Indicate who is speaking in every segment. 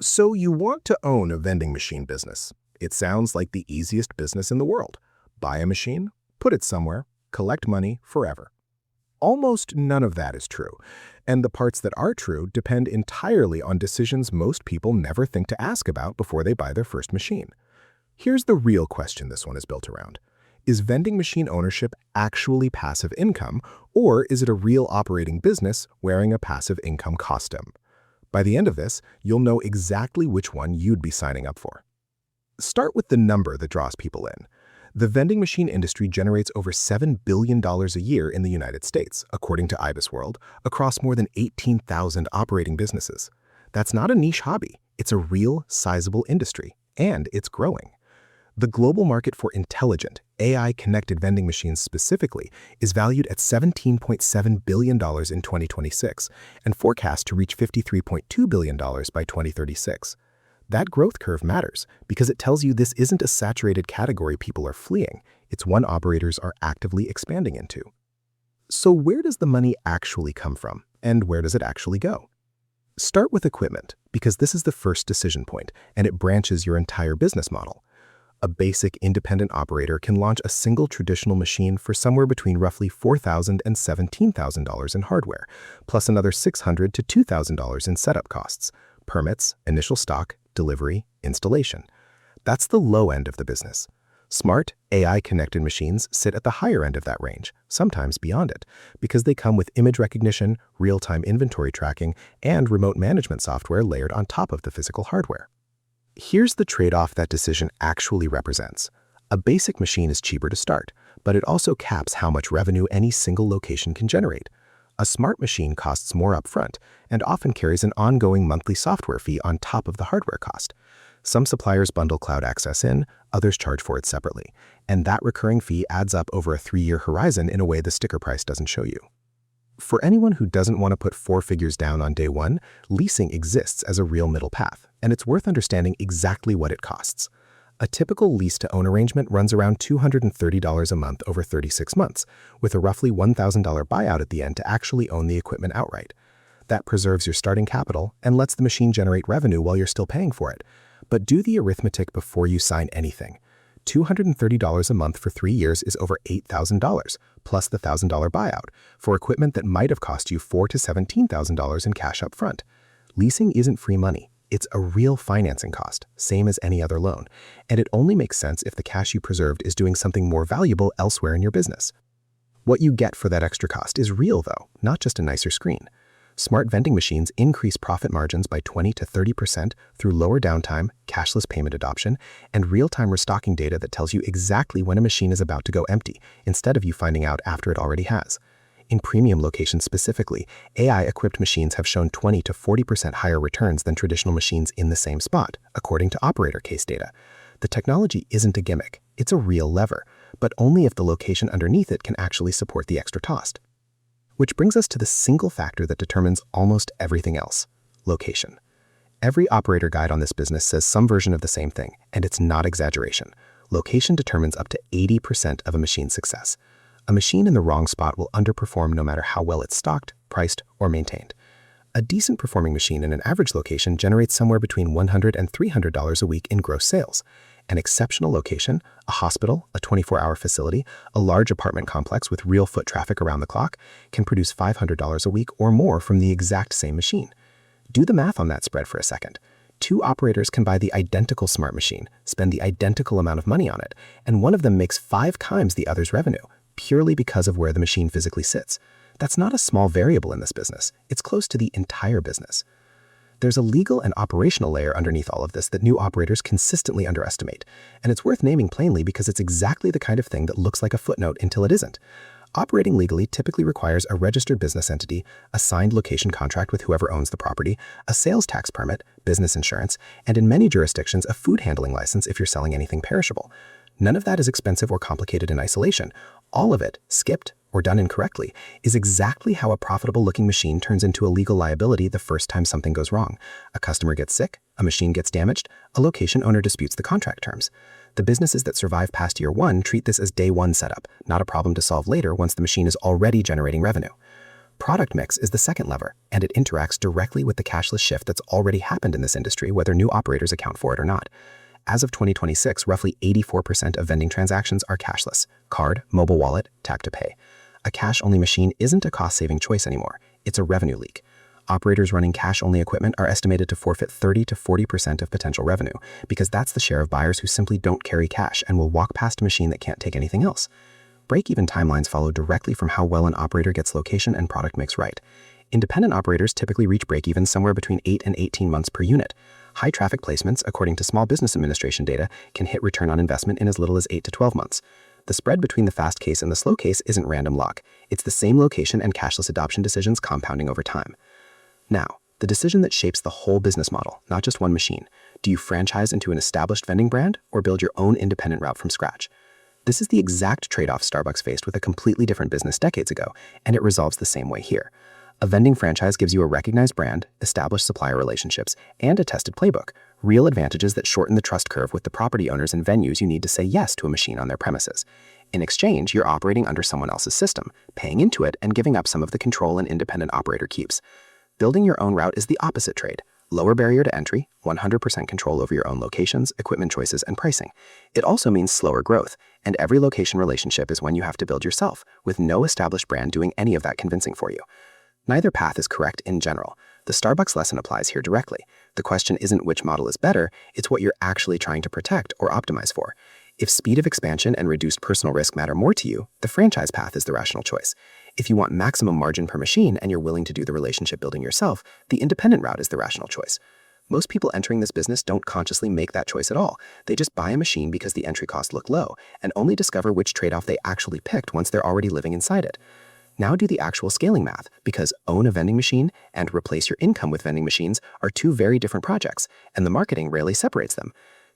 Speaker 1: So you want to own a vending machine business. It sounds like the easiest business in the world. Buy a machine, put it somewhere, collect money forever. Almost none of that is true, and the parts that are true depend entirely on decisions most people never think to ask about before they buy their first machine. Here's the real question this one is built around. Is vending machine ownership actually passive income, or is it a real operating business wearing a passive income costume? By the end of this, you'll know exactly which one you'd be signing up for. Start with the number that draws people in. The vending machine industry generates over $7 billion a year in the United States, according to IBISWorld, across more than 18,000 operating businesses. That's not a niche hobby. It's a real, sizable industry, and it's growing. The global market for intelligent, AI-connected vending machines specifically is valued at $17.7 billion in 2026 and forecast to reach $53.2 billion by 2036. That growth curve matters because it tells you this isn't a saturated category people are fleeing, it's one operators are actively expanding into. So where does the money actually come from, and where does it actually go? Start with equipment, because this is the first decision point, and it branches your entire business model. A basic independent operator can launch a single traditional machine for somewhere between roughly $4,000 and $17,000 in hardware, plus another $600 to $2,000 in setup costs, permits, initial stock, delivery, installation. That's the low end of the business. Smart, AI-connected machines sit at the higher end of that range, sometimes beyond it, because they come with image recognition, real-time inventory tracking, and remote management software layered on top of the physical hardware. Here's the trade-off that decision actually represents. A basic machine is cheaper to start, but it also caps how much revenue any single location can generate. A smart machine costs more upfront and often carries an ongoing monthly software fee on top of the hardware cost. Some suppliers bundle cloud access in, others charge for it separately, and that recurring fee adds up over a 3-year horizon in a way the sticker price doesn't show you. For anyone who doesn't want to put 4 figures down on day one, leasing exists as a real middle path, and it's worth understanding exactly what it costs. A typical lease-to-own arrangement runs around $230 a month over 36 months, with a roughly $1,000 buyout at the end to actually own the equipment outright. That preserves your starting capital and lets the machine generate revenue while you're still paying for it. But do the arithmetic before you sign anything. $230 a month for 3 years is over $8,000, plus the $1,000 buyout, for equipment that might have cost you $4,000 to $17,000 in cash up front. Leasing isn't free money. It's a real financing cost, same as any other loan, and it only makes sense if the cash you preserved is doing something more valuable elsewhere in your business. What you get for that extra cost is real, though, not just a nicer screen. Smart vending machines increase profit margins by 20 to 30% through lower downtime, cashless payment adoption, and real-time restocking data that tells you exactly when a machine is about to go empty, instead of you finding out after it already has. In premium locations specifically, AI-equipped machines have shown 20 to 40% higher returns than traditional machines in the same spot, according to operator case data. The technology isn't a gimmick, it's a real lever, but only if the location underneath it can actually support the extra cost. Which brings us to the single factor that determines almost everything else: location. Every operator guide on this business says some version of the same thing, and it's not exaggeration. Location determines up to 80% of a machine's success. A machine in the wrong spot will underperform no matter how well it's stocked, priced, or maintained. A decent performing machine in an average location generates somewhere between $100 and $300 a week in gross sales. An exceptional location, a hospital, a 24-hour facility, a large apartment complex with real foot traffic around the clock, can produce $500 a week or more from the exact same machine. Do the math on that spread for a second. 2 operators can buy the identical smart machine, spend the identical amount of money on it, and one of them makes 5 times the other's revenue, purely because of where the machine physically sits. That's not a small variable in this business. It's close to the entire business. There's a legal and operational layer underneath all of this that new operators consistently underestimate, and it's worth naming plainly because it's exactly the kind of thing that looks like a footnote until it isn't. Operating legally typically requires a registered business entity, a signed location contract with whoever owns the property, a sales tax permit, business insurance, and in many jurisdictions, a food handling license if you're selling anything perishable. None of that is expensive or complicated in isolation. All of it, skipped or done incorrectly, is exactly how a profitable-looking machine turns into a legal liability the first time something goes wrong. A customer gets sick, a machine gets damaged, a location owner disputes the contract terms. The businesses that survive past year 1 treat this as day 1 setup, not a problem to solve later once the machine is already generating revenue.
Speaker 2: Product mix is the second lever, and it interacts directly with the cashless shift that's already happened in this industry, whether new operators account for it or not. As of 2026, roughly 84% of vending transactions are cashless: card, mobile wallet, tap to pay. A cash-only machine isn't a cost-saving choice anymore. It's a revenue leak. Operators running cash-only equipment are estimated to forfeit 30 to 40% of potential revenue, because that's the share of buyers who simply don't carry cash and will walk past a machine that can't take anything else. Break-even timelines follow directly from how well an operator gets location and product mix right. Independent operators typically reach break-even somewhere between 8 and 18 months per unit. High-traffic placements, according to Small Business Administration data, can hit return on investment in as little as 8 to 12 months. The spread between the fast case and the slow case isn't random luck. It's the same location and cashless adoption decisions compounding over time. Now, the decision that shapes the whole business model, not just one machine. Do you franchise into an established vending brand or build your own independent route from scratch? This is the exact trade-off Starbucks faced with a completely different business decades ago, and it resolves the same way here. A vending franchise gives you a recognized brand, established supplier relationships, and a tested playbook, real advantages that shorten the trust curve with the property owners and venues you need to say yes to a machine on their premises. In exchange, you're operating under someone else's system, paying into it and giving up some of the control an independent operator keeps. Building your own route is the opposite trade. Lower barrier to entry, 100% control over your own locations, equipment choices, and pricing. It also means slower growth, and every location relationship is one you have to build yourself, with no established brand doing any of that convincing for you. Neither path is correct in general. The Starbucks lesson applies here directly. The question isn't which model is better, it's what you're actually trying to protect or optimize for. If speed of expansion and reduced personal risk matter more to you, the franchise path is the rational choice. If you want maximum margin per machine and you're willing to do the relationship building yourself, the independent route is the rational choice. Most people entering this business don't consciously make that choice at all. They just buy a machine because the entry costs look low and only discover which trade-off they actually picked once they're already living inside it. Now do the actual scaling math, because own a vending machine and replace your income with vending machines are two very different projects, and the marketing rarely separates them.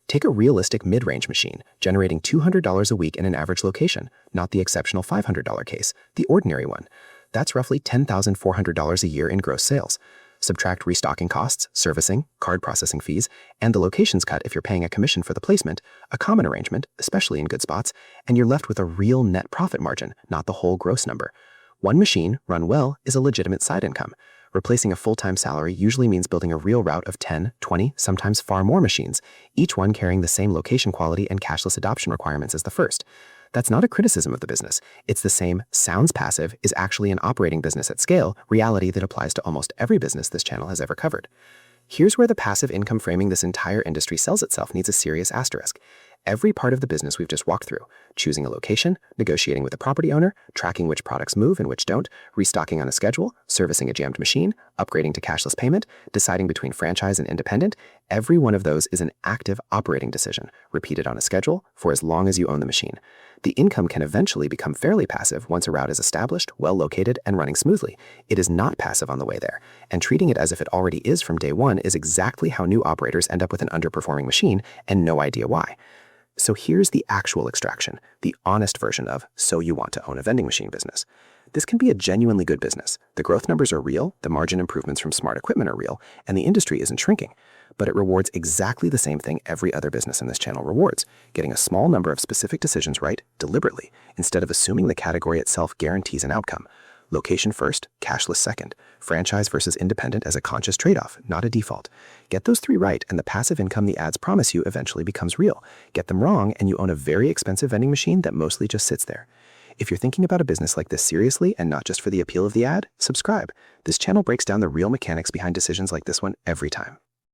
Speaker 2: Take a realistic mid-range machine, generating $200 a week in an average location, not the exceptional $500 case, the ordinary one. That's roughly $10,400 a year in gross sales. Subtract restocking costs, servicing, card processing fees, and the locations cut if you're paying a commission for the placement, a common arrangement, especially in good spots, and you're left with a real net profit margin, not the whole gross number. One machine, run well, is a legitimate side income. Replacing a full-time salary usually means building a real route of 10, 20, sometimes far more machines, each one carrying the same location quality and cashless adoption requirements as the first. That's not a criticism of the business. It's the same sounds passive is actually an operating business at scale reality that applies to almost every business this channel has ever covered. Here's where the passive income framing this entire industry sells itself needs a serious asterisk. Every part of the business we've just walked through, choosing a location, negotiating with the property owner, tracking which products move and which don't, restocking on a schedule, servicing a jammed machine, upgrading to cashless payment, deciding between franchise and independent, every one of those is an active operating decision, repeated on a schedule for as long as you own the machine. The income can eventually become fairly passive once a route is established, well located, and running smoothly. It is not passive on the way there, and treating it as if it already is from day one is exactly how new operators end up with an underperforming machine and no idea why. So here's the actual extraction, the honest version of so you want to own a vending machine business. This can be a genuinely good business. The growth numbers are real, the margin improvements from smart equipment are real, and the industry isn't shrinking. But it rewards exactly the same thing every other business in this channel rewards, getting a small number of specific decisions right deliberately, instead of assuming the category itself guarantees an outcome. Location first, cashless second. Franchise versus independent as a conscious trade-off, not a default. Get those three right, and the passive income the ads promise you eventually becomes real. Get them wrong, and you own a very expensive vending machine that mostly just sits there. If you're thinking about a business like this seriously and not just for the appeal of the ad, subscribe. This channel breaks down the real mechanics behind decisions like this one every time.